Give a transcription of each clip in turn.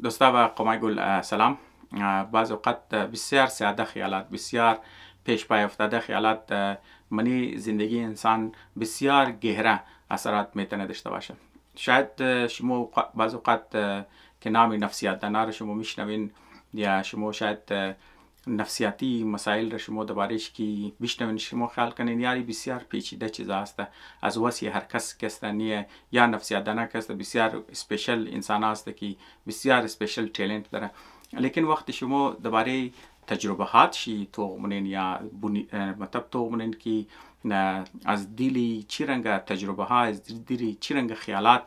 دوستا و قمای گل سلام. بعض اوقات بسیار ساده خیالات، بسیار پیش پای افتاده خیالات منی زندگی انسان بسیار گهره اثرات میتونه داشته باشه. شاید شما بعض اوقات که نام نفسیات دانا رو شما میشنوین، یا شما شاید نفسیاتی مسائل رو شما دربارش که بشنوین، شما خیال کنین یاری بسیار پیچیده چیز است. از واسه هر کس کستنیه یا نفسیات دانا کست بسیار اسپیشل انسان است که بسیار اسپیشل ټیلنت داره. لیکن وقتی شما درباره تجربه هات شی تو منین یا مطلب تو منین که از دیلی چی رنگ تجربه ها، از دیلی چی رنگ خیالات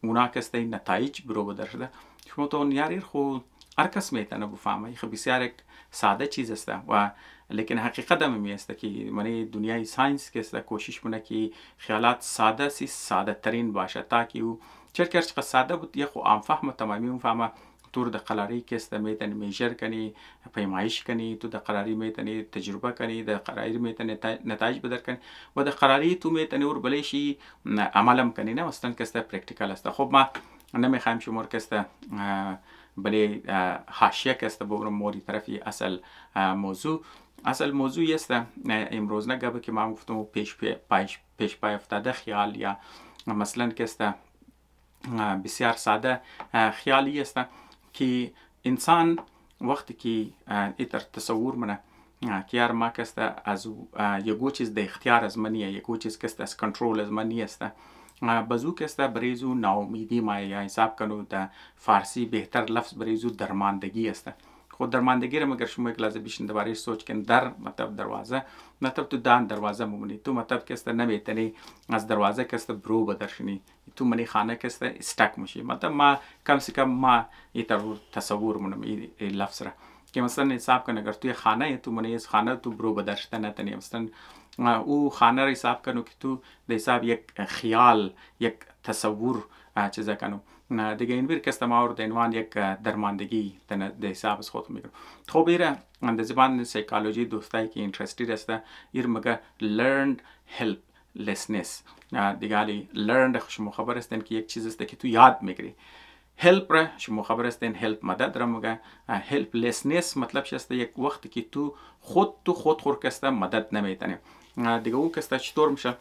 اونا کسته نتایج برو بدرشده، شما تو یاری خو هر کس میتونه بفهمه. خب بسیار یک ساده چیز است و لیکن حقیقت هم میسته که من دنیای ساینس که است کوشش کنه که خیالات ساده سی ساده ترین باشه تا که او چرا ساده بود یه خو عام فهمه تمامی میفهمه. تو د قراری که است میتونی میجر کنی، پیمایش کنی، تو د قراری میتونی تجربه کنی، د قراری میتونی نتایج بدر کنی و د قراری تو میتونی اور بلیشی عملم کنی. نه اصلا که است پرکتیکال است. خب ما نمیخوایم شما که است بله حاشیه که است ببرم موری طرفی اصل موضوع است. امروز نگه که ما گفتم پیش پای افتاده خیال یا مثلا که است بسیار ساده خیالی است که انسان وقتی که ایتر تصور منه که یار ما که از یگو چیز د اختیار از منیه، یگو چیز که از کنترل از منی است، بزو که است بریزو ناامیدی ما یا حساب کنو د فارسی بهتر لفظ بریزو درماندگی است. خود درماندگی رو مگر شما یک لحظه بیشتر درباره سوچ کن. در مطلب دروازه، مطلب تو دان دروازه ممونی، تو مطلب که است نمیتونی از دروازه که است برو بدرشنی، تو منی خانه که است استک میشی. مطلب ما کم سے کم ما ایتر تصور منم این لفظ را که مثلا حساب کن اگر توی خانه تو منی از خانه تو برو بدرشته نتونی، مثلا او خانه را حساب کنو که تو به حساب یک خیال یک تصور چیزا کنو دیگه این بیر که ما رو عنوان یک درماندگی د حساب از خود میگیرم. خب ایره د زبان سایکولوژی دوستایی که اینترستید است ایر مگه learned helplessness دیگه علی learned شما خبر هستین که یک چیز است که تو یاد میگیری. help را شما خبر هستین help مدد را مگه helplessness مطلب شسته یک وقتی که تو خود خورکسته مدد نمیتونی. دیگه او کسته چطور میشه؟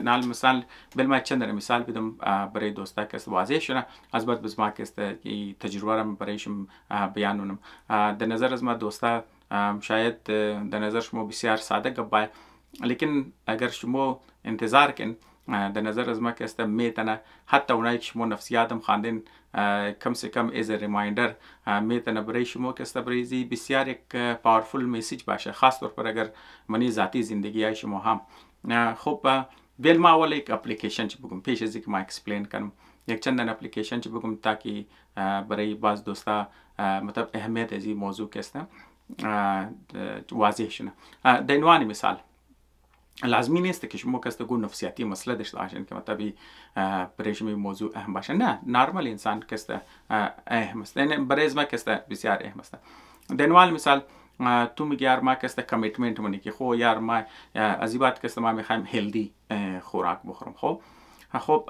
نال مثال بل ما چند مثال بدم برای دوستا که واضح شونه از بعد بس ما کسته تجربه را برایشم بیانونم. در نظر از ما دوستا شاید در نظر شما بسیار ساده گبای، لیکن اگر شما انتظار کن در نظر از ما کسته میتونه حتی اونایی که شما نفسیاتم خواندین کم سے کم از ریمایندر میتونه برای شما کسته بریزی بسیار یک پاورفول میسیج باشه، خاص طور پر اگر منی ذاتی زندگی های شما هم. خب بیل ما اول یک اپلیکیشن چی بگم پیش از اینکه ما اکسپلین کنم یک چندن اپلیکیشن چی بگم تاکه برای باز دوستا مطلب اهمیت از این موضوع کسته واضح شونه. در عنوان مثال لازمی نیست که شما کسته گو نفسیاتی مسئله داشته باشین که مطلبی برای شما موضوع اهم باشه. نه، نارمال انسان کسته اهم است، یعنی برای ما کسته بسیار اهم است. در عنوان مثال تو میگی یار ما کسته کمیتمنت منی که خو یار ما از این بات کسته ما میخوایم هلدی خوراک بخورم. خب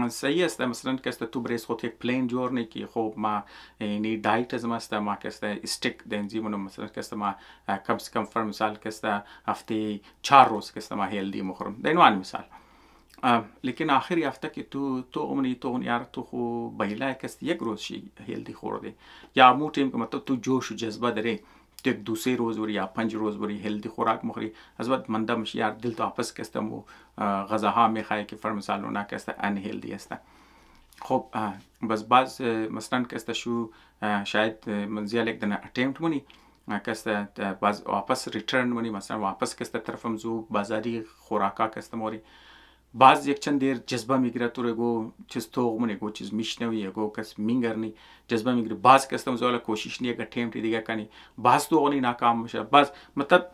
صحیح است. مثلا کسته تو بریز خود یک پلین جور نی که خب ما اینی دایت از ما است، ما کسته استیک دنزی منو مثلا کسته ما کم سے کم فر مثال کسته هفته 4 روز کسته ما هلدی مخورم در عنوان مثال. لیکن آخری هفته که تو عمری تو یار تو خو بیلا کسته یک روز شی هلدی خورده یا مو ټیم که مطلب تو جوش و جذبه داری تو یک 2-3 روز بری یا 5 روز بری هلدی خوراک مخوری از بعد منده میشی یار دل تو واپس کسته مو غذاها میخوای که فر مثال اونا کسته ان هلدی است. خب بس باز مثلا کسته شو شاید منزیال یک دنه اٹیمپت منی کسته باز واپس ریترن منی مثلا واپس کسته طرفم زو بازاری خوراکا کسته موری باز یک چند دیر جذبه میگیره تو رو چیز تو من یگو چیز میشنوی یگو کس مینگرنی جذبه میگیره باز کستم زوال کوشش نیه اٹیمپت دیگه کنی باز تو غنی ناکام میشه. باز مطلب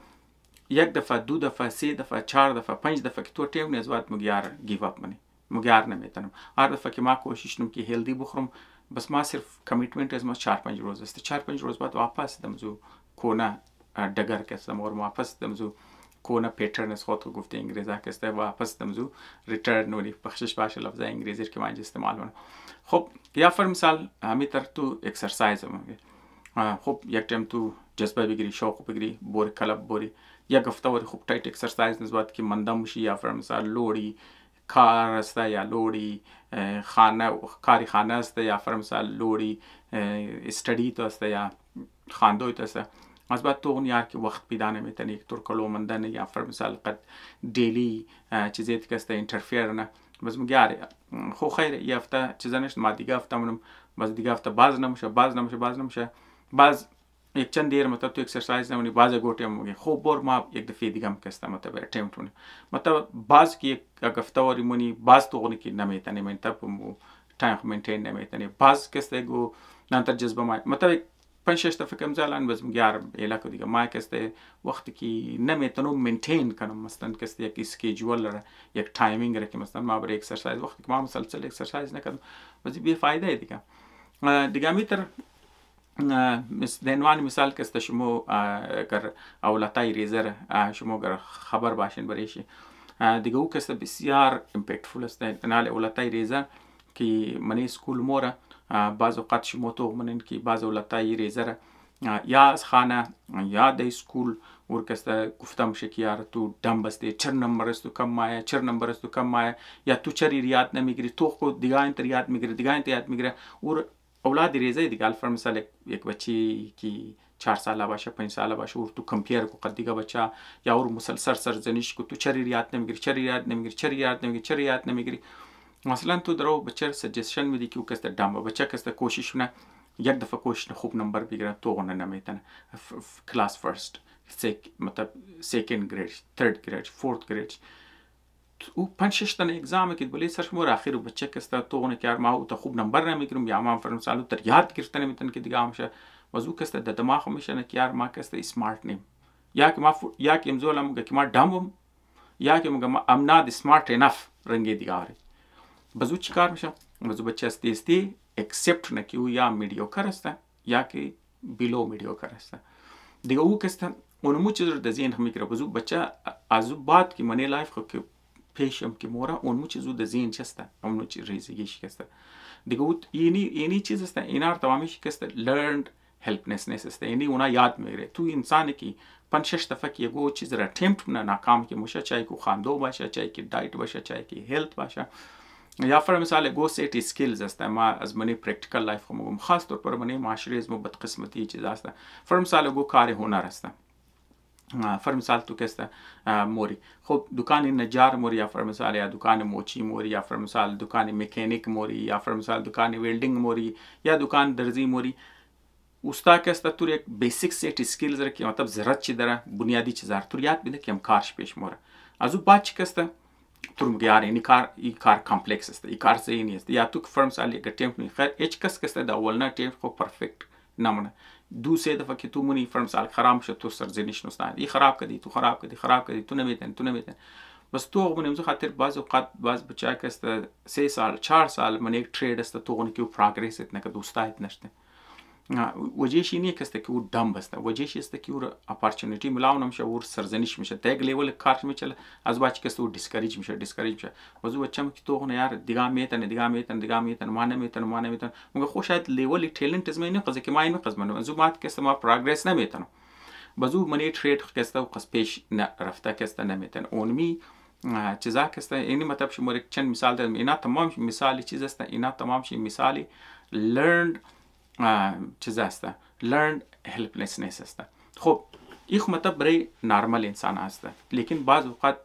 یک دفعه 2 دفعه 3 دفعه 4 دفعه 5 دفعه که تو اٹیمپت نزوات مگیار گیو اپ منی مگیار نمیتونم. هر دفعه که ما کوشش نم که هلدی بخورم بس ما صرف کمیتمنت از ما 4-5 روز است. 4-5 روز بعد واپس دمزو کونه دگر کستم اور واپس دمزو کونه پیترن از خود گفته انگلیزا که واپس دمزو ریترن ولی بخشش باشه لفظ انگلیزی که من استعمال کنم. خب یا فر مثال همیتر تو اکسرسایز میگه. خب یک تایم تو جذبه بگیری، شوق بگیری، بوری کلب بوری، یک هفته وری خوب تایت اکسرسایز نسبت که مندم میشی، یا فر مثال لوری کار است یا لوری کاری خانه است، یا فر مثال لوری استدی تو است یا خواندوی تو است. از بعد تو اون یار که وقت پیدا نمیتونی یک طور کلو مندن یا فر مثال قد دیلی چیزی که است اینترفیر نه بس میگه خو خیر یه هفته چیزا نشد ما دیگه هفته منم باز دیگه هفته باز نمیشه باز یک چند دیر مطلب تو اکسرسایز نمونی باز گوٹی میگه خب بر ما یک دفعه دیگه هم کسته مطلب اٹیمپت کنه مطلب باز کی یک هفته وری مونی باز تو اون کی نمیتونی مطلب مو تایم مینتین نمیتونی باز کسته گو نانتر جذبه ما مطلب 5-6 دفعه کم زالان بس میگه علاقه دیگه ما کسته وقتی کی نمیتونم مینتین کنم مثلا کسته یک اسکیجول را یک تایمینگ را که مثلا ما برای اکسرسایز وقتی که ما مسلسل اکسرسایز نکنم بس بی فایده دیگه میتر دنوانی مثال که شما اگر اولتای ریزر شما اگر خبر باشین بریشی دیگه او که بسیار امپکتفول است نال اولتای ریزر که منی اسکول موره بعض اوقات شما تو منین که بعض اولتای ریزر یا از خانه یا د اسکول ورکسته گفتم شکی یار تو دم بسته چر نمبر است تو کم مایه یا تو چری یاد نمیگیری تو خود دیگه انت یاد میگیره اور اولاد ریزه دیگه الفر مثلا یک بچی که 4 ساله باشه 5 ساله باشه اور تو کمپیر کو قد دیگه بچه یا اور مسلسل سرزنش کو تو چری یاد نمیگیری مثلا تو درو بچه سجشن میدی که کسته دم بچه کسته کوشش نه یک دفعه کوشش خوب نمبر بگیره تو اون نمیتونه کلاس فرست مطلب سیکنड گریड थर्ड گریड فورث گریड او 5-6 تا اگزام که بلی سرش مور اخیر بچه کسته تو اون که ما تو خوب نمبر نمیگیرم یا ما فرض مثلا تر یاد گرفته نمیتونه که دیگه همشه وضو کسته د دماغ میشه که یار ما کسته اسمارت نیم یا که ما یا که امزولم که ما دمم یا که ما ام نات سمارت انف رنگی دیگه اره بزو چیکار میشه بزو بچه استی اکسپت نکی او یا میډیوکر است یا که بیلو میډیوکر است دیگه او کسته اونمو چیز رو د ذهن میگیره بزو بچه از بعد که منی لایف خو که پیشم که مورا اونمو چیزو د ذهن چسته اونمو چیز ریزگیش کسته دیگه او اینی چیز است اینا تمامیش کسته لرند هلپنسنس است یعنی اونا یاد میگیره تو انسان کی 5-6 دفعه که یگو چیز را اتمپت نه ناکام که موشه چای کو خواندو باشه چای که دایت باشه چای که هلت باشه یا فر مثال گو سیت اسکیلز است ما از منی پرکتیکال لایف خو خاص طور پر منی معاشره از بد قسمتی چیز است فر مثال گو کار هنر است فر مثال تو کسته موری خب دکان نجار موری یا فر مثال یا دکان موچی موری یا فر مثال دکان مکانیک موری یا فر مثال دکان ویلدینگ موری یا دکان درزی موری اوستا کسته تو یک بیسیک سیت اسکیلز را که مطلب ضرورت چی داره بنیادی چیزا تو یاد بده که هم کارش پیش موره ازو بعد چی کسته تو میگه یار این کار کامپلکس است این کار ذهنی است یا تو فرم سال یک اتمپت می خیر هیچ کس کسته دا اولنا اتمپت خو پرفکت نمونه دو سه دفعه که تو منی فرم سال خراب شد تو سرزنش نستان این خراب کردی تو نمیتن بس تو منم خاطر بعض اوقات بعض بچا کسته 3 سال 4 سال من یک ترید است تو اون که پروگرس ات نکه دوستایت نشته وجهش اینه که او دم بسته وجهش است که او اپورتونتی ملاونم شه او سرزنش میشه تگ لیول کار میچله از باچ که او دیسکریج میشه وضو بچم که تو نه یار دیگه میتن ما نمیتن مگه خو شاید لیول ټیلنت از مینه قضیه که ما اینو قسم منو وضو مات که ما پروگرس نمیتن وضو منی ترید که او قص پیش نه رفته که نمیتن اونمی چیزا که اینی مطلب شما یک چند مثال دادم اینا تمام مثالی چیز است اینا تمام شی مثالی learned چیز است learned helplessness است خب این مطلب برای نرمال انسان است لیکن بعض اوقات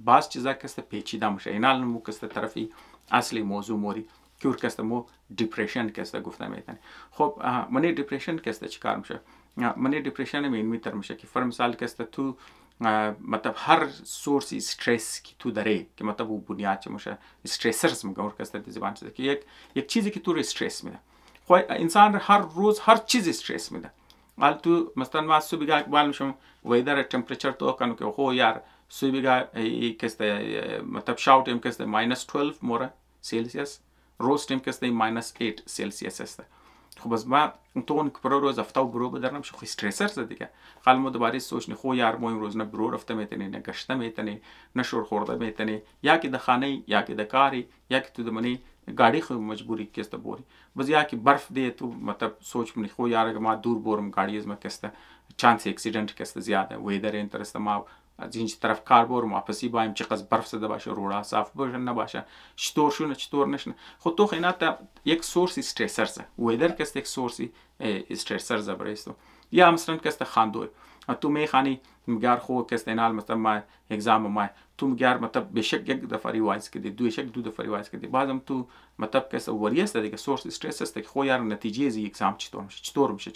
بعض چیزا که پیچیده میشه اینا مو که طرفی اصلی موضوع موری که ورکسته مو دیپریشن که گفته میتونه خب منی دیپریشن که چیکار میشه منی دیپریشن میتر میشه که فرض مثال که تو مطلب هر سورس استرس که تو داره که مطلب او بنیاد چه میشه استرسرز میگه ورکسته دی زبان چیزی که یک چیزی که تو استرس میده خو انسان هر روز هر چیز استرس میده حال تو مثلا ما صبح اقبال میشم ویدر تمپریچر تو کنو که خو یار صبح کسته مطلب شاو ټیم کسته -12 مور سلسیس روز ټیم کسته -8 سلسیس است خب از ما تو اون که روز افتا و برو بدرنم شو استرسر زد دیگه خال مو دوباره سوچ نه خو یار مو امروز نه برو رفته میتونی نه گشته میتونی نه شور خورده میتونی یا که د خانه یا که د کاری یا که تو د منی गाड़ी खो मजबूरी किस्ता बोरी बस या कि बर्फ दे तो मतलब सोच में खो यार मा दूर बोरम गाड़ी में किस्ता चांस एक्सीडेंट किस्ता ज्यादा वेदर इंटरेस्ट मा जिंच तरफ कार बोरम वापसी बाइम चिकस बर्फ से दबाशा रोड़ा साफ बशन ना बाशा शतोर शो न शतोर नशन खो तो खिना ता एक सोर्स स्ट्रेसर से वेदर किस्ता एक सोर्स स्ट्रेसर जबरेस्तो या مثلا किस्ता खांदो تو میخوانی مگر خو کستینال مثلا ما اگزام ما تو مگر مطلب بشک یک دفعه ریوایز کردی دو شک دو دفعه ریوایز کردی بعدم تو مطلب کس وریه است دیگه سورس استرس است که خو یار نتیجه زی اگزام چطور میشه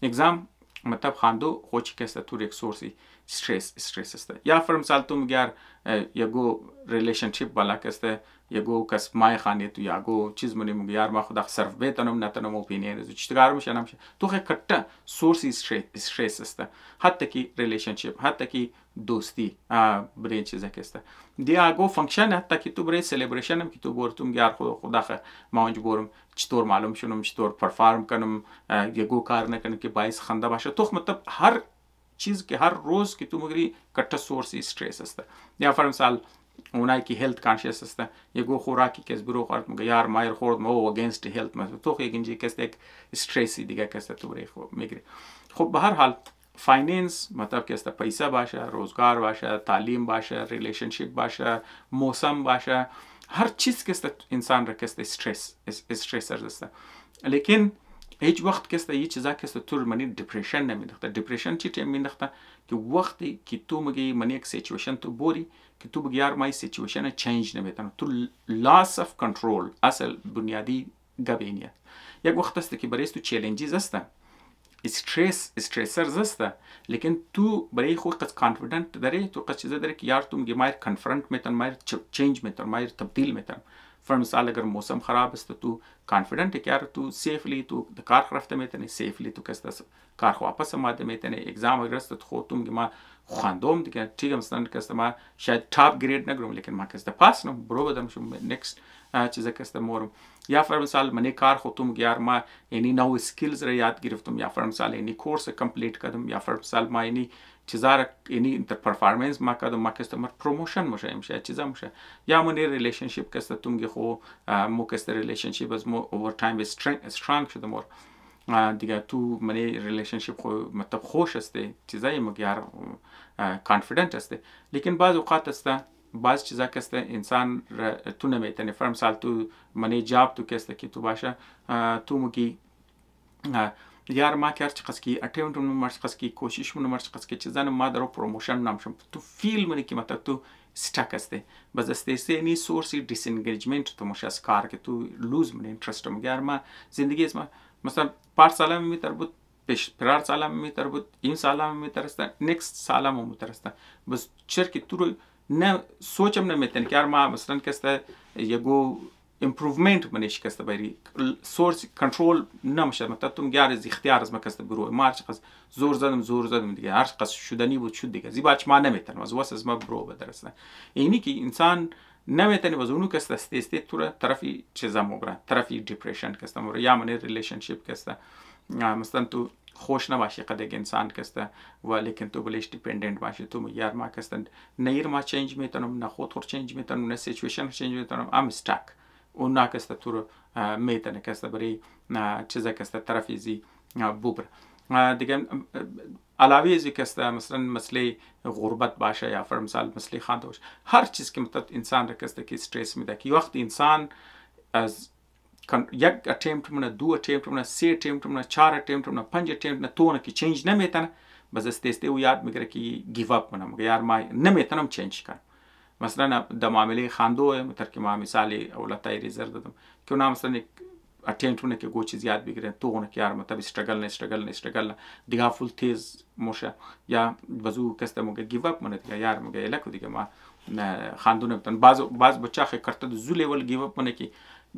اگزام مطلب خواندو خو چی کس تو یک سورسی استرس است یا فر مثال تو مگر یگو ریلیشنشیپ بالا کسته یگو کس مای خانی تو یگو چیز منی مگر ما خدا صرف بتنم نتنم اپینین از چیکار میشه نمیشه تو خه کټه سورس استرس است حتی کی ریلیشنشیپ حتی کی دوستی برای چیزا کسته دیگه فانکشن حتی کی تو برای سلیبریشن هم کی تو بور تو مگر خدا خه ما مجبورم چطور معلوم شونم چطور پرفارم کنم یگو کار نکنم که باعث خنده باشه تو مطلب هر چیز که هر روز که تو مگری کټه سورس استرس است یا فر مثال اونایی که هلت کانشیس است یگو خوراکی که از برو خورد مگه یار مایر خورد ما اگینست هلت ما تو خیلی کس یک استرسی دیگه کس تو برای خو میگیره خب به هر حال فایننس مطلب که است پیسه باشه روزگار باشه تعلیم باشه ریلیشنشیپ باشه موسم باشه هر چیز که است انسان را که است استرسر است لیکن هیچ وقت که است یه چیزا که است تو منی دیپریشن نمیدخته دیپریشن چی میندخته که وقتی که تو میگی منی یک سیچویشن تو بوری که تو بگیار مای سیچویشن چینج نمیتونه تو لاس اف کنترل اصل بنیادی گبینیه یک وقت است که برای تو چالنجز است استرسر است لیکن تو برای خود قد کانفیدنت داری تو قد چیزا داری که یار تو میگی مایر کنفرنت میتون مایر چینج میتون مایر تبدیل میتون فر مثال اگر موسم خراب است تو کانفیدنت که یار تو سیفلی تو کار رفته میتونی سیفلی تو کس کار واپس آمده میتونی اگزام اگر است تو خود تو میگی ما خواندم دیگه چیگه مثلا کس ما شاید تاپ گرید نگیرم لیکن ما کس پاس نم برو بدم شو نیکست چیزا کس مورم یا فر مثال منی کار خود تو میگی یار ما یعنی نو اسکیلز را یاد گرفتم یا فر مثال یعنی کورس کمپلیت کردم یا فر مثال ما یعنی چیزا یعنی انتر پرفورمنس ما کردم ما کستمر پروموشن میشه میشه چیزا میشه یا منی ریلیشنشیپ کس تو میگی خو مو کس ریلیشنشیپ از مو اوور تایم استرانگ شده مور دیگه تو منی ریلیشنشیپ خو مطلب خوش است چیزای مگر کانفیدنت است لیکن بعض اوقات است بعض چیزا که است انسان تو نمیتونه فرم سال تو منی جاب تو کس که تو باشه تو میگی یار ما کار چه قص کی اټیمپټ مرچ قص کی کوشش مون مرچ قص کی چیزانه ما درو پروموشن نامشم تو فیل منی کی مطلب تو استاک است بس استیسه نی سورسی دیس انگیجمنت تو مشاس کار که تو لوز من اینترست مگر ما زندگی اسما مثلا 5 سال میتر پیش پرار سال میتر بود این سال میتر است نیکست سال میتر است بس چرکی تو نه سوچم نمیتن که ما مثلا کسته یگو امپروومنت منش کسته بری سورس کنترل نمیشه مثلا تو میگه از اختیار از ما کسته برو مارچ قص زور زدم دیگه هر قص شدنی بود شد دیگه زیباچ ما نمیتن از واسه از ما برو بدرسه اینی که انسان نمیتونه از اونو کسته است تو طرفی چیزا مگره طرفی دیپریشن کسته مور یا من ریلیشنشیپ کسته مثلا تو خوش نباشی قد انسان کسته ولیکن تو بلش دیپندنت باشی تو یار ما کسته نیر ما چنج میتونم نه خود چنج میتونم نه سیچویشن چنج میتونم ام استاک اون ناکسته تو میتونه کسته برای چیزا کسته طرفی زی بوبر دیگه علاوه ازی کسته مثلا مسئله غربت باشه یا فر مثال مسئله خانده باشه هر چیز که مطلب انسان را کسته که استرس میده که وقت انسان از یک اٹیمپٹ منه دو اٹیمپٹ منه سه اٹیمپٹ منه 4 اٹیمپٹ منه 5 اٹیمپٹ نه تو نه کی چینج نمیتونه بس استسته و یاد میگیره که گیو اپ کنم مگه یار ما نمیتونم چینج کنم مثلا د معامله خاندو متر که ما مثالی اولتای ریزر دادم که اونها مثلا اٹیمپٹ منه که گو چیز یاد بگیره تو نه که یار مطلب استرگل دیگه فول تیز موشه یا بازو کسته مگه گیو اپ منه دیگه یار مگه الکو دیگه ما خاندو نمیتون باز بچه خیلی کرده زو لیول گیو اپ منه که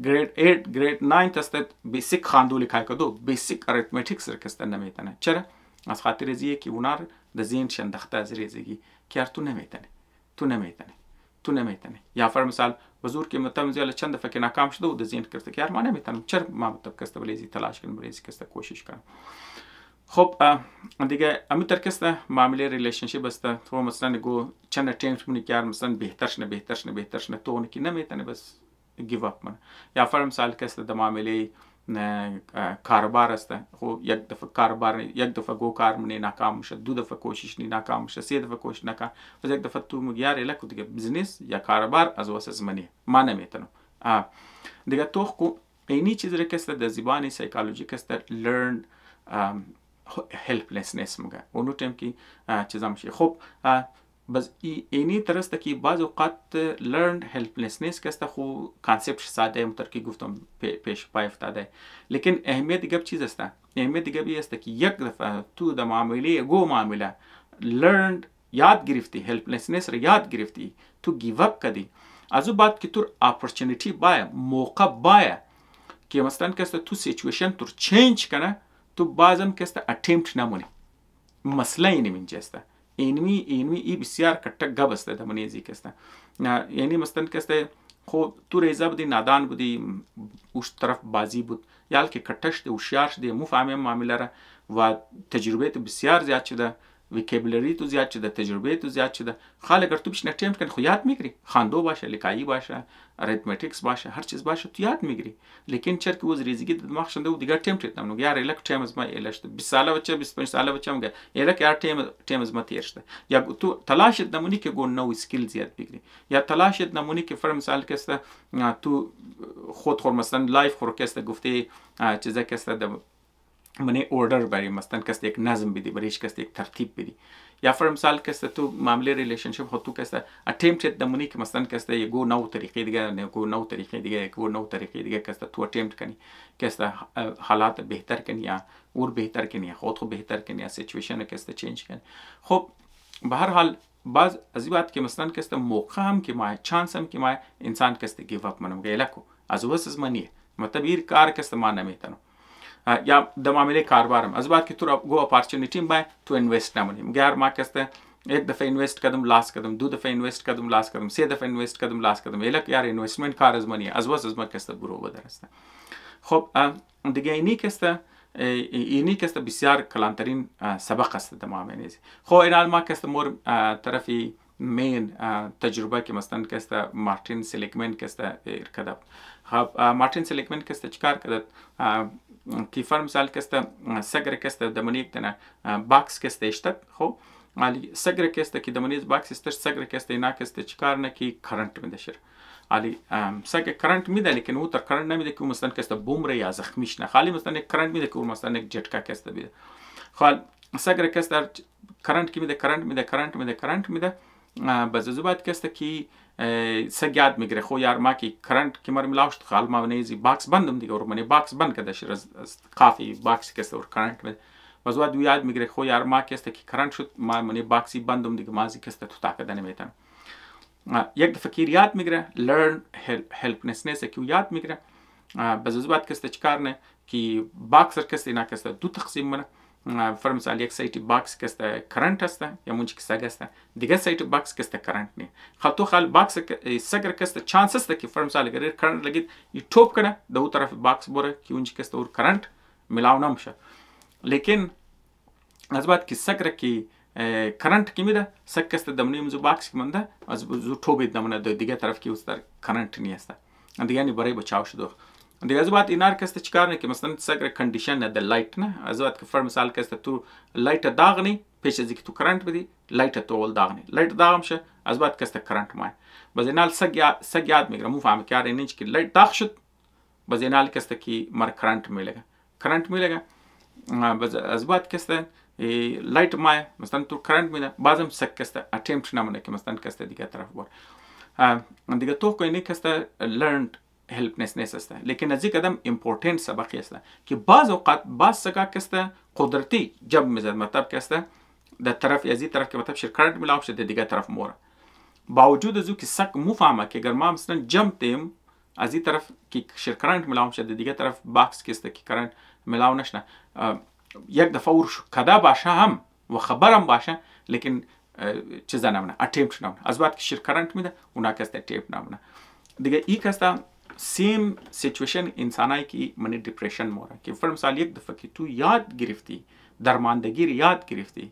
grade 8 grade 9 تست بیسیک خواندو لیکای کدو بیسیک اریتمتیکس رکستن نمیتونه چرا از خاطر ازیه که اونار د ذهن شندخته از ریزگی که تو نمیتونه تو نمیتونی. یا فر مثال بزرگ که متم زیاد چند دفعه که ناکام شده و در ذهن کرده که یار ما نمیتونم، چرا ما مطلب کسته بلیزی تلاش کنم، بلیزی کسته کوشش کنم. خب دیگه امیتر کسته معامله ریلیشنشیپ است، تو مثلا گو چند اتمپت کنی که مثلا بهترش نه تو اون که نمیتونی بس گیو اپ من. یا فر مثال کسته در معامله کاربار است، خب یک دفعه گو کار منی ناکام میشه، دو دفعه کوشش نی ناکام میشه، سه دفعه کوشش ناکام، پس یک دفعه تو میگی یار الک دیگه بیزنس یا کاربار از واسه زمانی ما نمیتونم. دیگه تو خو اینی چیزی که است در زبان سایکولوژیک است learn helplessness میگه اونو تیم که چیزا میشه. خب بس اینی درسته که بعض اوقات learned helplessness که است خو کانسپت ساده متر که گفتم پیش پای افتاده، لیکن اهمیت دیگه چیز است، اهمیت دیگه است که یک دفعه تو در معامله learned یاد گرفتی، helplessness رو یاد گرفتی، تو گیو اپ کردی، از او بعد که تو اپورتونیتی موقع که مثلا که است تو سیچویشن تو چینج کنه، تو بازم که است اتمپت نمونی. مسئله اینی من جسته اینمی بسیار کٹک گب است در منیزی که است. یعنی مثلا که است خب تو ریزه بودی، نادان بودی، اوش طرف بازی بود، یا که کٹش دی هوشیار شدی، مو فهمی معامله را و تجربه تو بسیار زیاد شده، وکیبولری تو زیاد شده، تجربه تو زیاد شده، خاله اگر تو بشین اتمپت کنی خو یاد میگیری، خواندو باشه، لکایی باشه، اریتمتیکس باشه، هر چیز باشه تو یاد میگیری. لیکن چرا که وز ریزگی دماغ شنده و دیگر اتمپت نمونو یار الک تیم از ما الاشته 20 ساله بچه 25 ساله بچه میگه الک یار تیم از ما تیرشته. یا تو تلاش نمونی که گون نو اسکیل زیاد بگیری، یا تلاش نمونی که فر مثال که است تو خود خور مثلا لایف خور که است گفته چیزا که است منی اوردر بری مثلا که است یک نظم بدی، بریش که است یک ترتیب بدی. یا فر مثال که است تو معامله ریلیشنشیپ خود تو که است اتمپت نمونی که مثلا که است یگو نو طریقه دیگه که است تو اتمپت کنی که است حالات بهتر کنی یا اور بهتر کنی، خود خو بهتر کنی، یا سیچویشن که است چینج کنی. خب به هر حال بعض از این بات که مثلا که است موقع هم که ما چانس هم که ما انسان که است گیو اپ منم گیلکو از واسه منی مطلب این کار که است ما نمیتونم. یا در معامله کاربارم از بعد که تو گو اپورتونیتی با تو اینوست نمونیم گار ما که است یک دفعه اینوست کردم لاس کردم، دو دفعه اینوست کردم لاس کردم، سه دفعه اینوست کردم لاس کردم، الک یار اینوستمنت کار از منی از واسه ما که است برو بدر است. خب دیگه اینی که است بسیار کلانترین سبق است در معامله. خب این ما که است مور طرفی مین تجربه که مثلا که است مارتین سلیگمن که است ارکده. خب مارتین سلیگمن که است چیکار کرد که فر مثال که است سگر که است دمنی یک تنه باکس که است اشتد. خب علی سگر که است که دمنی باکس است سگر که است اینا که است چیکار نه کی کرنت میده شر علی سگر کرنت میده، لیکن او تر کرنت نمیده که مثلا که است بومره یا زخمیش نه، خالی مثلا یک کرنت میده که مثلا یک جټکا که است میده. خب سگر که است کرنت کی میده کرنت میده باز زبات که است کی سگیاد میگیره. خو یار ما کی کرنت کی مر ملاوشت خال ما نيزي باکس بندم دیگه من باکس بند کده شر از کافی باکس که است اور کرنت میده باز واد یاد میگیره. خو یار ما کی است کی کرنت شد ما من باکسی بندم دیگه مازی که است تو تاکد نمیتونم. یک دفعه کی یاد میگیره learn helplessness کی یاد میگیره باز زبات که است چیکار نه کی باکسر که است اینا که است دو تقسیم منه. فر مثال یک سایت باکس که است کرنت است یا مونچ که سگ است دیگه سایت باکس که است کرنت نه. خب تو خال باکس سگر که است چانس است که فر مثال اگر کرنت لگید ای توپ کنه دو طرف باکس بره که اونچ که است اور کرنت ملاو نمیشه. لیکن از بعد که سگر که کرنت کی میده سگ که است دمنی مزو باکس که منده از زو توپ دمنه دیگه طرف که است کرنت نیست دیگه نی برای بچاو شد. دیگه از بعد اینار که است چیکار نه که مثلا سگر کندیشن د لایت نه از بعد که فر مثال که است تو لایت داغنی پیش از که تو کرنت بدی لایت تو ول داغنی لایت داغم شه از بعد که است کرنت ما باز اینال سگ یاد میگیره مو فهم کار اینج که لایت داغ شد باز اینال که است که مر کرنت میلگه باز از بعد که است لایت ما مثلا تو کرنت میده بازم سگ که است اتمپت نمونه که مثلا که است دیگه طرف بر دیگه تو کو اینی که است learned helplessness است. لیکن از یک قدم امپورتنت سبقی است که بعض اوقات بعض سگا که است قدرتی جب میزد مطلب که است در طرف از این طرف که مطلب شرکت ملاو شده دیگه طرف موره باوجود از او که سگ مو فهمه که اگر ما مثلا جمپ دیم از این طرف که شرکت ملاو شده دیگه طرف باکس که است که کرنت ملاو نشنه یک دفعه ور کدا باشه هم و خبرم باشه لیکن چیزا نمونه اتمپت نمونه از بعد که شیر کرنت میده اونا کست اتمپت نمونه دیگه این کستا سیم سیچویشن انسانایی که من دیپریشن موره که فرض مثال یک دفعه که تو یاد گرفتی درماندگی یاد گرفتی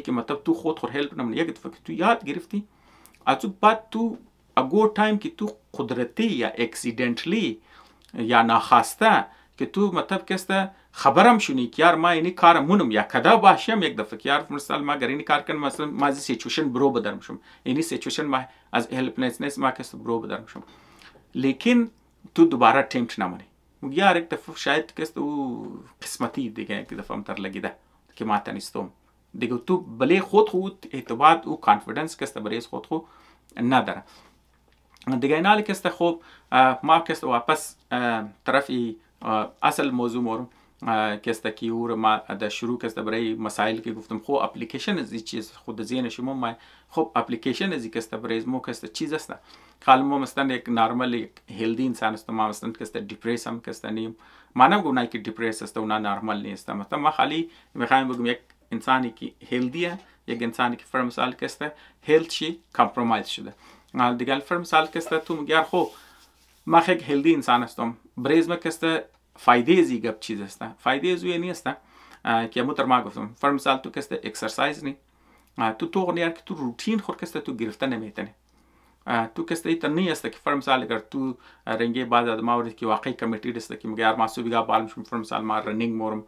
که مطلب تو خود هلپ نمونه یک دفعه که تو یاد گرفتی از بعد تو اگو تایم که تو قدرتی یا اکسیدنتلی یا ناخواسته که تو مطلب کسته خبرم شونی که یار ما اینی کار مونم یا کدا باشم یک دفعه که یار مثلا ما اگر اینی کار کنم مثلا ما از سیچویشن برو بدرم شم اینی سیچویشن ما از هلپلسنس ما کسته برو بدرم شم لیکن تو دوباره اتمپت نمونی یار یک دفعه شاید کسته او قسمتی دیگه یک دفعه متر لگیده که ما تنیستم دیگه تو بله خود اعتماد او کانفیدنس کسته برای خود نداره دیگه اینا کسته خوب ما کسته واپس طرفی اصل موضوع مورم کسته کی اور ما در شروع کسته برای مسائل که گفتم خب اپلیکیشن از این چیز خود ذهن شما ما خب اپلیکیشن از این کسته برای مو کسته چیز است حالا ما مثلا یک نرمال یک هلدی انسان است ما مثلا کسته دیپرس هم کسته نیم ما نمیگم که دیپرس است اونا نرمال نیست مثلا ما خالی میخوایم بگم یک انسانی که هلدیه یک انسانی که فرض مثال کسته هلت شی کامپرومایز شده دیگه فرض مثال کسته تو میگه خب ما یک هلدی انسان هستم بریز ما کسته فایده زی گپ چیز است فایده زوی نیست که متر ما گفتم فرض مثال تو کسته اکسرسایز نی تو نیار که تو روتین خود کسته تو گرفته نمیتونی تو کسته ایت نیست که فرض مثال اگر تو رنگی بعد از ما ورد که واقعی کمیټیډ است که میگه ما صبح بالم شم فرض مثال ما رنینگ مورم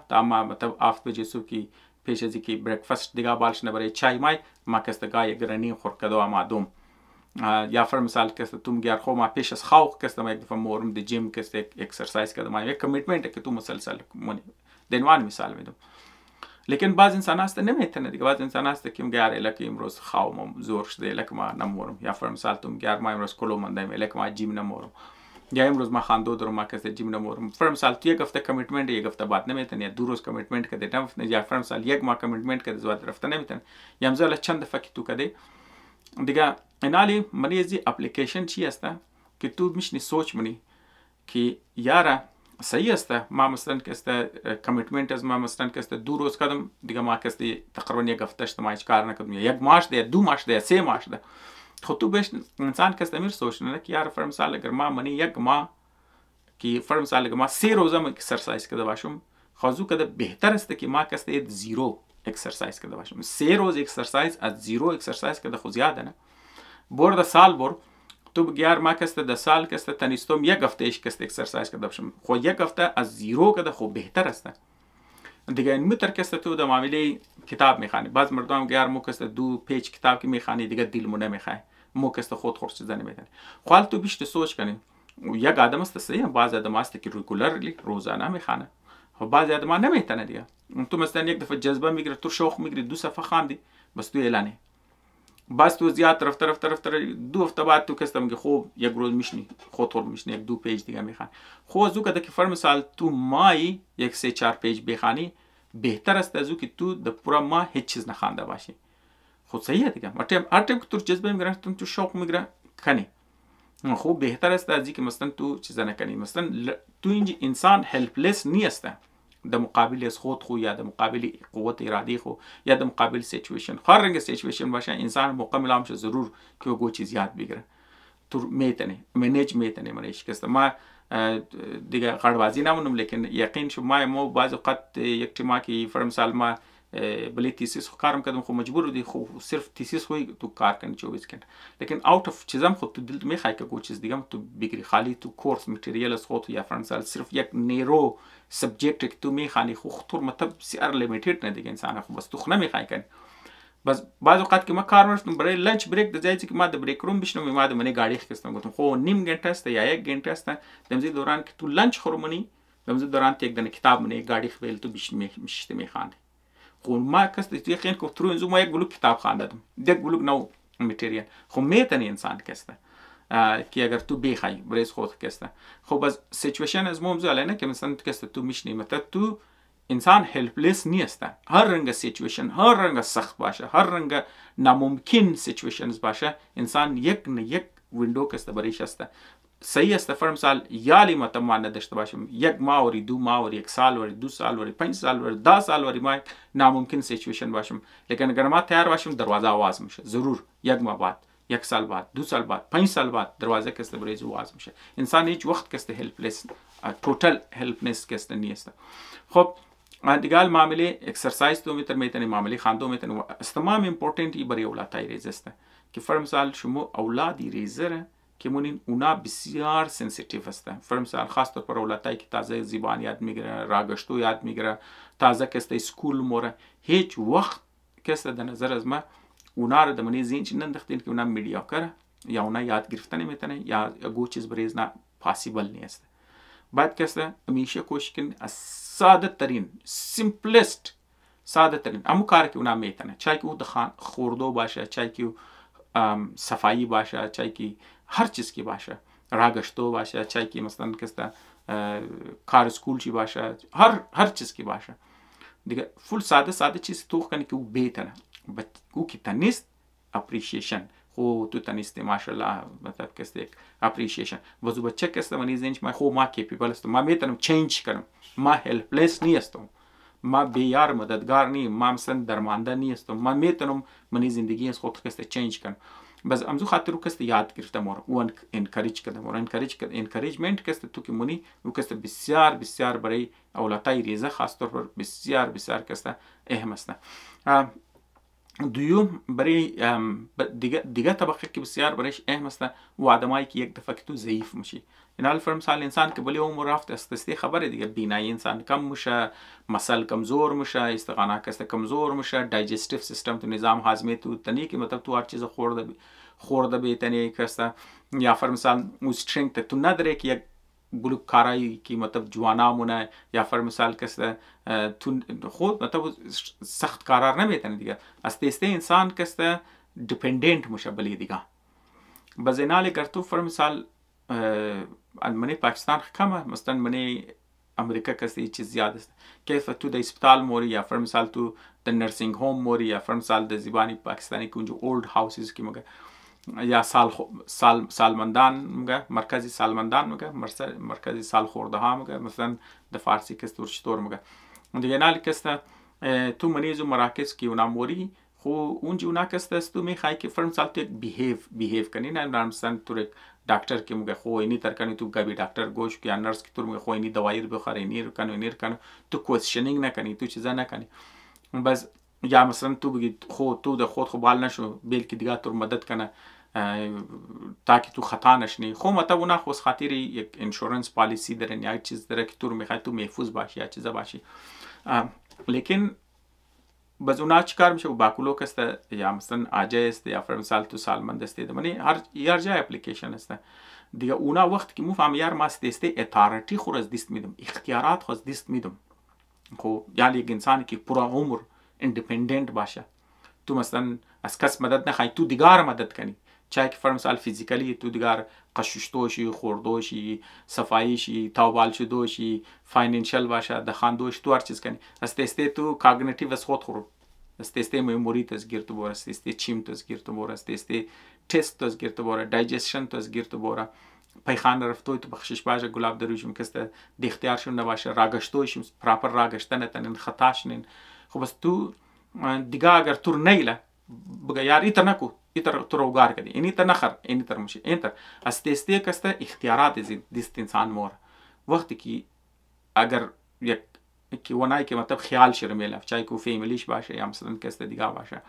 تا ما مطلب افت بجې صبح کی پیش از کی بریکفاست دیگه بالش نه برای چای مای ما کسته گای رنینگ خور کدو ما دوم یا فرض مثال کسته تو میگه خو ما پیش از خواب کسته ما یک دفعه مورم دی جیم کسته اکسرسایز کدو ما یک کمیټمنت که تو مسلسل دنوان مثال میدم لیکن بعض انسان هست نمیتونه دیگه بعض انسان هست که میگه الکی امروز خوابم زور شده الکی ما نمورم یا فرض مثال تو میگه ما امروز کلو مندم الکی ما جیم نمورم یا امروز ما خاندو دارم ما کسی جیم نمورم فرض مثال تو یک هفته کمیټمنت یک هفته بعد نمیتونه یا دو روز کمیټمنت کده نه یا فرض مثال یک ماه کمیټمنت کده زود رفته نمیتونه یا مثلا چند دفعه که تو کده دیگه اینالی منیزی اپلیکیشن چی است که تو میشنی سوچ منی که یارا صحیح است ما مثلا کسته کمیټمنت از ما مثلا کسته دو روز کدم دیگه ما کسته تقریبا یک هفته است ما هیچ کار نکردم یک ماش ده دو ماش ده سه ماش ده خب تو بهش انسان کسته میر سوچ نه که یار فرض مثال اگر ما منی یک ماه که فرض مثال اگر ما 3 روزه ما اکسرسایز کرده باشم خازو کده بهتر است که ما کسته زیرو اکسرسایز کرده باشم 3 روز اکسرسایز از زیرو اکسرسایز کرده خو زیاده نه برد سال بر تو بگیار ما کسته ده سال کسته تنیستم یک هفته ایش کسته اکسرسایز کرده باشم خو یک هفته از زیرو کده خو بهتر است دیگه این متر کسته تو ده معامله کتاب میخوانی بعض مردم گیار مو کسته 2 پیج کتاب که میخوانی دیگه دل مو نمیخوای مو کسته خود خورد چیزا نمیدونی خو حال تو بیشتر سوچ کنی یک آدم است صحیح بعض آدم است که ریگولرلی روزانه میخوانه خب بعض آدم ها نمیتونه دیگه تو مثلا یک دفعه جذبه میگیره تو شوق میگیری 2 صفحه خواندی بس تو اعلانی بس تو زیاد طرف 2 هفته بعد تو کسته میگه خوب یک روز میشنی خود میشنی یک 2 پیج دیگه میخوان خب از او که فرض مثال تو مای یک 3-4 پیج بخوانی بهتر است از او که تو در پورا ماه هیچ چیز نخوانده باشی خود صحیحه دیگه هر تیم که تو جذبه میگیره تو شوق میگیره کنی خوب بهتر است از اینکه مثلا تو چیزا نکنی مثلا تو اینجا انسان هلپلس نیست در مقابل از خود خو یا در مقابل قوت ارادی خو یا در مقابل سیچویشن هر رنگ سیچویشن باشه انسان مکمل همشه ضرور که گو چیز یاد بگیره تو میتونه منیج میتونه منیش کسته ما دیگه قربازی نمونم لیکن یقین شو ما بعض اوقات یک تیما که فرض مثال ما بلی تیسیس خو کارم کردم خو مجبور دی خو صرف تیسیس خو تو کار کنی 24 घंटे لیکن اوت اف چیزام خود تو دل میخوای که چیز دیگه تو بگیری خالی تو کورس متریال از خود یا فرض مثال صرف یک نیرو سبجکت که تو میخوانی خو خطور مطلب سیار لیمیتد نه دیگه انسان خو بس تو خو نمیخوای کنی بس بعض اوقات که ما کار ورشتم برای لنچ بریک د ځای که ما د بریک روم بشنم ما د منی گاډي خستم گفتم خو نیم घंटा است یا 1 घंटा است دمزی دوران که تو لنچ خورمونی دمزی دوران یک دنه کتاب منی گاډي خپل تو میشته میخواندی خو ما کسته تو یقین کو ترو انزو ما یک بلوک کتاب خواندم یک بلوک نو متریال خو میتونی انسان کسته که اگر تو بخوای بریز خود کسته خب باز سیچویشن از موضوع الان که مثلا کسته تو میشنی مثلا تو انسان هلپلس نیست هر رنگ سیچویشن هر رنگ سخت باشه هر رنگ ناممکن سیچویشنز باشه انسان یک نه یک ویندو کسته بریش است صحیح است فر مثال یالی مطب ما نداشته باشیم 1 ماه وری 2 ماه وری 1 سال وری 2 سال وری 5 سال وری 10 سال وری ما ناممکن سیچویشن باشم لیکن اگر ما تیار باشیم دروازه آواز میشه ضرور 1 ماه بعد 1 سال بعد 2 سال بعد 5 سال بعد دروازه کسته بریز آواز میشه انسان هیچ وقت کسته هلپلس توتال هلپنس کسته نیست. خب دیگه معامله اکسرسایز تو میتونه معامله خواندو میتونه استمام امپورتنت برای اولادای ریزسته که فر مثال شما اولادی ریزره که مونین اونا بسیار سنسیتیو هستن. فر مثال خاص طور پر اولادایی که تازه زبان یاد میگیره راگشتو یاد میگیره تازه کسته اسکول موره هیچ وقت کسته در نظر از ما اونا رو دمانی زین چی نندختین که اونا میدیاکره یا اونا یاد گرفتن نمیتونه یا گو چیز بریز نه پاسیبل نیست. باید کسته همیشه کوشش کن از ساده ترین سیمپلست ساده ترین امو کار که اونا میتونه چای که او دخان خوردو باشه چای که صفایی باشه چای که هر چیز کی باشه راگشتو باشه چای که مثلا کسته کار اسکول چی باشه هر چیز کی باشه دیگه فول ساده چیز تو کنی که او بیتنه او که تنیست اپریشیشن خو تو تنیستی ماشاءالله مطلب کسته یک اپریشیشن وزو بچه کسته منی زنش ما خو ما کیپیبل استم ما میتونم چینج کنم ما هلپلس نیستم ما بیار مددگار نیم ما مثلا درمانده نیستم ما میتونم منی زندگی از خود کسته چینج کنم بس امزو خاطر رو کسته یاد گرفتم و انکریج کردم و انکریجمنت کسته تو که منی و کسته بسیار برای اولادای ریزه خاص طور پر بسیار کسته اهم است. دوم برای دیگه طبقه که بسیار برایش اهم است و آدمایی که یک دفعه که تو ضعیف میشی این فر مثال انسان که بلی عمر رفت است خبره دیگه بینایی انسان کم میشه مسل کمزور میشه استخوان کسته کمزور میشه دایجستیو سیستم تو نظام هاضمه تو تنی که مطلب تو هر چیز خورده به تنی کسته یا فر مثال استرنگت تو نداره که یک بلوک کارایی که مطلب جوانامونه یا فر مثال کسته تو خود مطلب سخت قرار نمیتونه دیگه است انسان کسته دیپندنت میشه بلی دیگه بزینال اگر تو فر مثال منی پاکستان کمه مثلا منی امریکا کسی چیز زیاد است کیف تو د اسپیتال موری یا فر مثال تو د نرسینگ هوم موری یا فر مثال د زبانی پاکستانی که اونجا اولد هاوسز که مگه یا سالمندان مگه مرکزی سالمندان مگه مرکزی سال خورده ها مگه مثلا د فارسی کس تورشتور مگه دیگه نال کسته تو منیزو مراکز که اونا موری خو اونجا اونا کسته است تو میخوای که فر مثال تو یک بیهیو کنی نه مثلا تو دکتر که مگه خو اینی تر کنی تو گابی دکتر گوش که یا نرس که تو مگه خو اینی دوائی رو بخوره اینی رو کنو تو کوشنینگ نکنی تو چیزا نکنی بس یا مثلا تو بگی خو تو د خود خو بال نشو بلکه دیگه تو مدد کنه تاکه تو خطا نشنی خو مطلب اونا خو خاطر یک انشورنس پالیسی دارن یا چیز داره که تو میخوای تو محفوظ باشی یا چیزا باشی لیکن بس اونا چیکار میشه باکولو کسته یا مثلا آجه است یا فر مثال تو سالمند است منی هر جای اپلیکیشن است دیگه اونا وقت که مفهم یار ما است اتارتی خو از دست میدم اختیارات خو از دست میدم خو یعنی یک انسان که پورا عمر ایندیپندنت باشه تو مثلا از کس مدد نخوای تو دیگر مدد کنی چای که فر مثال فیزیکلی تو دیگر قششتوشی خوردوشی صفاییشی تاوبال شدوشی فاینانشل باشه دخاندوش تو هر چیز کنی استه تو کاگنیتیو از خود خورد استه میموری تو از گیرت بوره استه چیم تو از گیرت بوره استه تست تو از گیرت بوره دایجستشن تو از گیرت بوره پیخان رفتوی تو بخشش باشه گلاب دروشم کسته د اختیارشون نباشه راگشتوشم پراپر راگشتن تن خطاشنین خب بس تو دیگه اگر تور نیله بگه یار ایتر نکو ایتر تو روگار کردی اینی تر نخر اینی تر مشه این تر استه کسته اختیارات دیست انسان مور وقتی که اگر یک که ونای که مطلب خیال شرمیله چای کو فیملیش باشه یا مثلا کسته دیگه باشه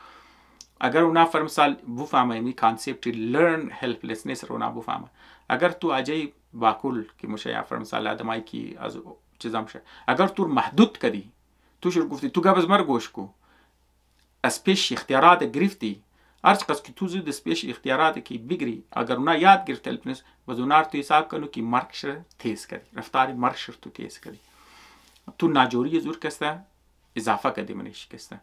اگر اونا فر مثال بفهمه می کانسپت لرن هلپلسنس رو اونا بفهمه اگر تو اجای باکول که میشه یا فر مثال آدمایی که از چیزا میشه اگر تو محدود کردی تو شروع گفتی تو قبض مرگوش کو اسپیش اختیارات گرفتی هر چقدر که تو زود اسپیش اختیارات که بگیری اگر اونا یاد گرفت هلپلس وزونار تو حساب کنو که مرکش تیز کردی رفتاری مرکش تو تیز کردی تو ناجوری زور کسته اضافه کردی منش کسته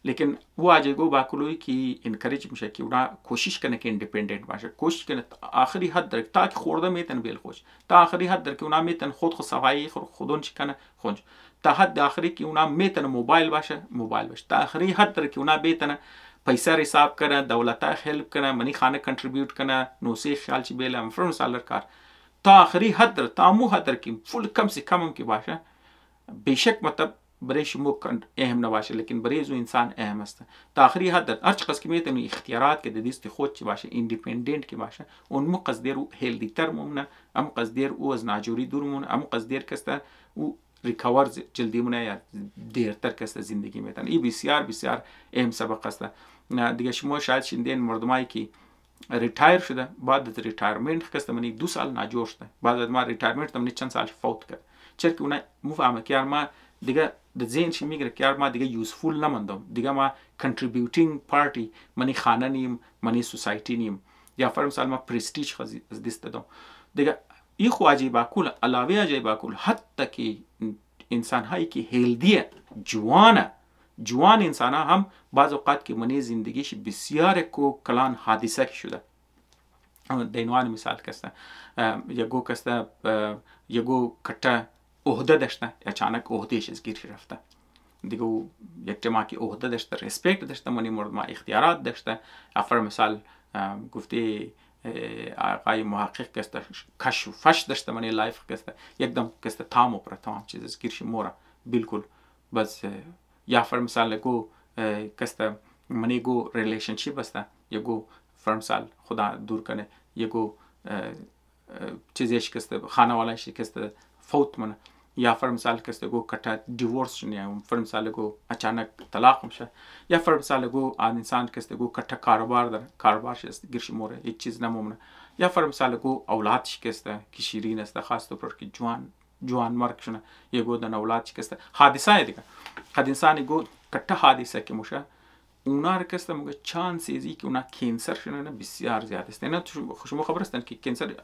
لیکن वो आज गो बाकुलोई की इनकरेज میشه که اونا کوشش کنه که ایندیپندنت باشه کوشش کنه آخری حد در تا که خورده میتن بیل خوش تا آخری حد در که اونا میتن خود صفایی خودون چی کنه خونج تا حد آخری که اونا میتن موبایل باشه تا آخری حد در که اونا میتن پیسه حساب کنه دولت هلپ کنه منی خانه کنتریبیوت کنه نو سی خیال چی بیل هم فرم سالر کار تا آخری حد داره، تا امو حد داره که فول کم سے کم هم که باشه، بیشک مطلب برای شما اهم نباشه لیکن برای زو انسان اهم است. تا آخری حد هر چقدر که میتونه اختیارات که دست خود چی باشه، ایندیپندنت که باشه، اون مو قصدیر او هلدی تر مونه، ام قصدیر او از ناجوری دور مونه، ام قصدیر کسته او ریکاور جلدی مونه یا دیرتر کسته زندگی میتونه. این بسیار بسیار اهم سبق است. دیگه شما شاید شنیدین مردمایی که ریتایر شده، بعد از ریتایرمنت کسته منی 2 سال ناجور شده، بعد از ما ریتایرمنت منی چند سال فوت کرد، چرا که اون مفهمه که ما دیگه د ذهنش میگیره که ما دیگه یوزفول نماندم، دیگه ما کنتریبیوتینگ پارتی منی خانه نیم، منی سوسایتی نیم، یا فرض مثلا ما پرستیج از دست دادم دیگه. این خو عجیبه کول، علاوه عجیبه کول، حتی که انسان هایی که هلدیه، جوان انسان ها هم بعض اوقات که منی زندگیش بسیار کو کلان حادثه شده. دینوان مثال کسته یگو کسته یگو کتا عهده داشته، اچانک عهدهش از گیرش رفته دیگه. یک جماعه که عهده داشته، ریسپکت داشته، منی مورد ما اختیارات داشته. افر مثال گفته آقای محقق کسته کشف فش داشته، منی لایف کسته یکدم کسته تامو پر تمام چیز از گیرش مورا بالکل بس. یا فر مثال گو کسته منی گو ریلیشنشیپ است، یگو فر مثال خدا دور کنه یگو چیزش کسته خانواده‌اش کسته فوت منه، یا فر مثال کسته گو کتا دیورس شنیه، فر مثال گو اچانک طلاق میشه، یا فر مثال گو انسان کسته گو کتا کاروبار داره، کاروبارش است گیرش موره هیچ چیز نمونه، یا فر مثال گو اولادش کسته که شیرین است، خاص طور که جوان مرگ شونه، یگو دن اولادش کسته حادثه دیگه. خد انسان گو کتا حادثه که میشه اونا رو کسته مگه چانس ازی که اونا کانسر شونه بسیار زیاد است. نه شما خبر هستن که کانسر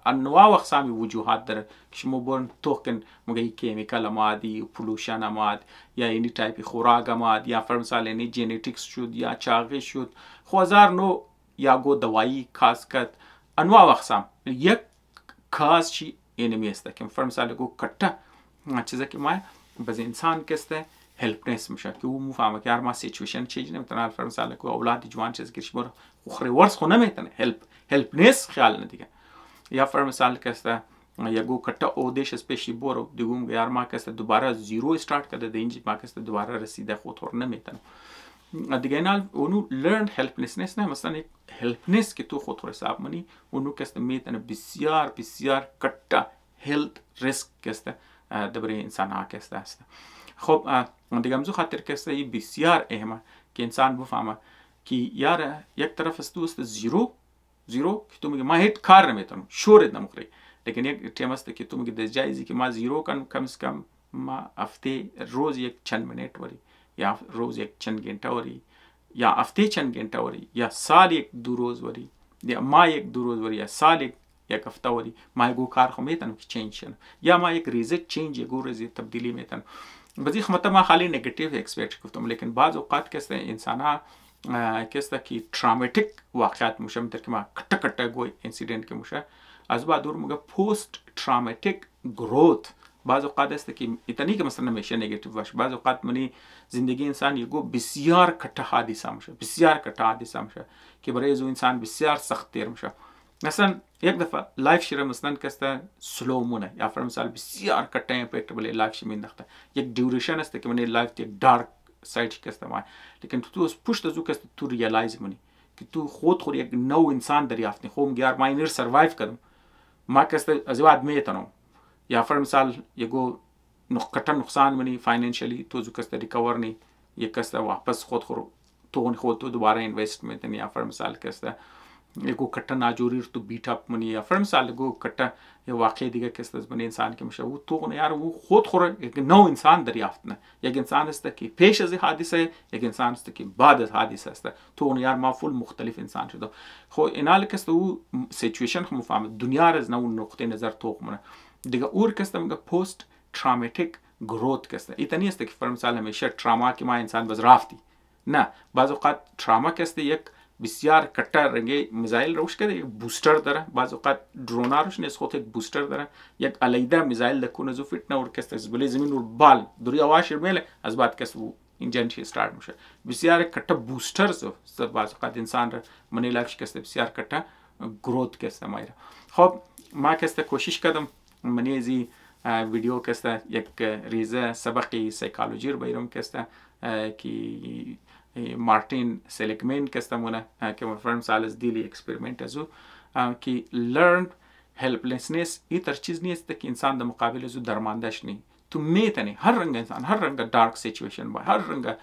انواع و اقسام وجوهات داره که شما برن توکن مگه کیمیکال موادی، پولوشن مواد، یا اینی تایپی خوراک مواد، یا فر مثال اینی ژنتیکس شد یا چاقی شد، خوازار نو یا گو دوایی کاز کد انواع و اقسام. یک کاز چی اینمی است که فر مثال گو کتا چیزا که ما باز انسان کسته هلپنس میشه که او مفهمه که هر ما سیچویشن چیز نمیتونه. فر مثال گو اولاد جوان چیز که شما خوري ورس خو نمیتونه هلپنس خیال نه دیگه. یا فر مثال کسته یگو کتا اودش اسپیشی بورو دیگم یار ما کسته دوباره زیرو استارت کرده دینج ما کسته دوباره رسیده خود ور نمیتونه دیگه. نه اونو لرن هلپنسنس نه مثلا هلپنس که تو خود ور حساب منی اونو کسته میتونه بسیار بسیار کتا هلت ریسک کسته دبره انسان ها کسته است. خب دیگه همزو خاطر کسته ای بسیار اهمه که انسان بفهمه که یار یک طرف است دوست زیرو که تو میگه ما هیچ کار نمیتونم شورت نمیخوری، لیکن یک تیم است که تو میگه در جایزی که ما زیرو کم از کم ما هفته روز یک چند منیت وری، یا روز یک چند گنته وری، یا هفته چند گنته وری، یا سال یک 2 روز وری، یا ما یک 2 روز وری، یا سال یک هفته وری ما یگو کار خو میتونم که چینج شن، یا ما یک ریزه چینج یگو ریزه تبدیلی میتونم. بازی خمتا ما خالی نگاتیو اکسپکت گفتم، لیکن بعض اوقات کسته انسان ها کسته که تراماتیک واقعات میشه مثل که ما کتا گوی انسیدنت که میشه از بعد دور میگه پوست تراماتیک گروت. بعض اوقات است که ایتانی که مثلا میشه نگاتیو باشه، بعض اوقات منی زندگی انسان یگو بسیار کتا حادثه میشه که برای زو انسان بسیار سخت تیر میشه. مثلا یک دفعه لایف شیره مثلا کسته سلو مونه، یا فر مثال بسیار کتا امپکت بله لایف شی مینداخته یک دیوریشن است که منی لایف یک دارک سایت کسته ما، لیکن تو از پشت از او کسته تو ریالایز منی که تو خود یک نو انسان دریافت نی خوم گیار ماینر سروایو کردم ما کسته از بعد میتونم. یا فر مثال یگو کتا نقصان منی فاینانشلی تو زو کسته ریکاور نی یک کسته واپس خود تو دوباره اینوستمنت نی. یا فر مثال کسته یگو کتا ناجوری تو بیٹ اپ منی، یا فر مثال یگو کتا یه واقعی دیگه کسته از منی انسان که میشه او تو یار او خود یک نو انسان دریافت نه. یک انسان است که پیش از حادثه، یک انسان است که بعد از حادثه است. تو یار ما فول مختلف انسان شده. خو اینال کسته او سیچویشن خو مفهمه دنیا از نو نقطه نظر تو منه دیگه اور کسته میگه پست تراماتیک گروت کسته. ایتنی است که فر مثال همیشه تراما که ما انسان باز رافتی نه، بعض اوقات تراما کسته یک بسیار کتا رنگی میزایل روش کرده، یک بوستر داره، بعض اوقات درونا روش نیست خود یک بوستر داره، یک علیده میزایل دکونه زو فیت نور کسته از بلی زمین ور بال دوری آواشر میله از بعد کس و انجن چی استارت میشه. بسیار کتا بوستر زو بعض اوقات انسان را منی لایفش کسته بسیار کتا گروت کسته مایره. خب ما کسته کوشش کردم منیزی ویدیو کسته یک ریزه سبقی سیکالوجی رو بیرم کسته که مارتین سلیگمن کسته مونه که فرم سال از دیلی اکسپریمنت ازو که learned helplessness ایتر چیز نیست که انسان در مقابل ازو درماندش نی تو میتنی هر رنگ انسان هر رنگ دارک سیچویشن باید هر رنگ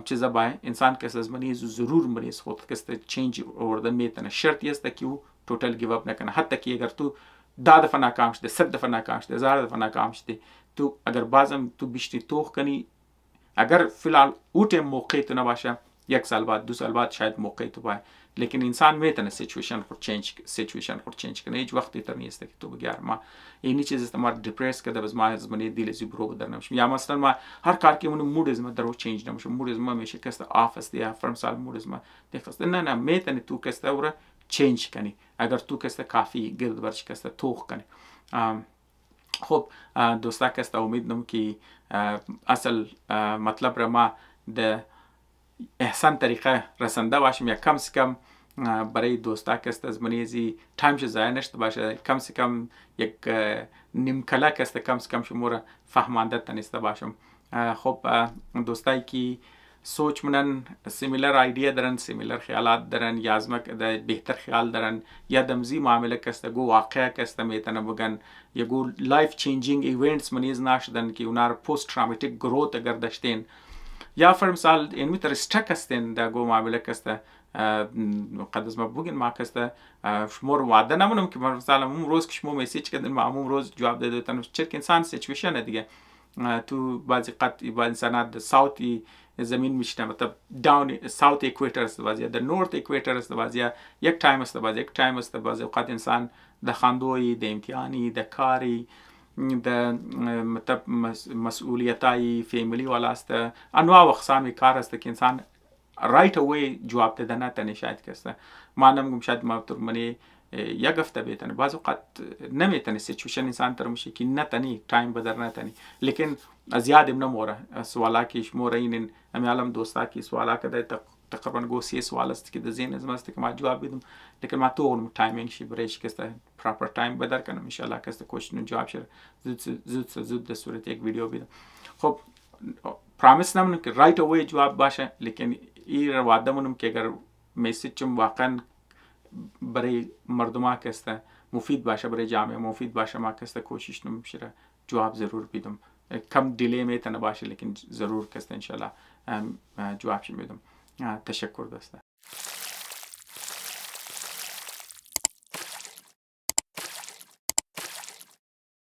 چیزا باید انسان کس از منی ازو ضرور منیز خود کسته چینج آورده میتنه شرطی است که او توتال گیو اپ نکنه حتی که اگر تو 10 دفعه ناکام شده 100 دفعه ناکام شده 1000 دفعه ناکام شده تو اگر بازم تو بیشتری توخ کنی اگر فیلحال او تیم موقع تو نباشه 1 سال بعد 2 سال بعد شاید موقع تو باید لیکن انسان میتونه سیچویشن خود چینج کنه هیچ وقتی تر نیست که تو بگیر ما اینی چیز است ما دیپرس کرده باز ما از منی دیل زی برو بدر نمیشم یا مثلا ما هر کار که مود از ما درو چینج نمیشه مود از ما میشه که است آفیس یا فرم سال مود از ما دیخست نه میتونه تو که است اورا چینج کنی اگر تو که است کافی گرد برش که است توخ کنی خب دوستا که است امید دارم که اصل مطلب را ما ده احسان طریقه رسنده باشیم یا کم سے کم برای دوستا که است از منیزی تایمش ضایع نشده باشه کم سے کم یک نیم کلا که است کم سے کم شما فهمانده تنیسته باشم خب دوستایی که سوچ منن سیمیلر ایدیا دارن سیمیلر خیالات دارن یا از بهتر خیال دارن یا دمزی معامله که است گو واقعه که است میتونه بگن یا گو لایف چینجینگ ایونتس منیز نشدن که اونا پست تروماتیک گروت اگر داشتین یا فر مثال این میتر استک استین دا گو معامله که است قد از ما بگین ما که است شما رو وعده نمونم که مثلا اون روز که شما میسیج کردین ما اون روز جواب دادن چه که انسان سیچویشن دیگه تو بعضی قطعی با انسانات ساوتی زمین میشنه مطلب داون ساوت ایکویتر است بعضی در نورت ایکویتر است بعضی یک تایم است بعضی یک تایم است بعضی اوقات انسان د خاندوی د امتحانی د کاری د مطلب مسئولیتای فیملی والا است انواع و اقسام کار است که انسان رایت اوی جواب دادن نتونه شاید که است ما نمیگم شاید ما تو منی یک هفته بیتنه بعض اوقات نمیتونه سیچویشن انسان تر میشه که نتنی تایم بدر نتنی لیکن زیاد نموره سوالا که شموره این امیالم دوستا که سوالا که ده تقریبا گو 30 سوال است که در ذهن از ماست که ما جواب بدم لیکن ما تو تایمینگ شی برایش که است پراپر تایم بدر کنم ان شاء الله که است کوشش جواب شه زود در صورت یک ویدیو بدم خب پرامیس نمونم که رایت اوی جواب باشه لیکن این وعده مونم که اگر میسیجم واقعا برای مردم که است مفید باشه برای جامعه مفید باشه ما که است کوشش نمیشه جواب ضرور بدم کم دیلی میتونه باشه لیکن ضرور که است ان شاء الله جواب میدم تشکر دوستا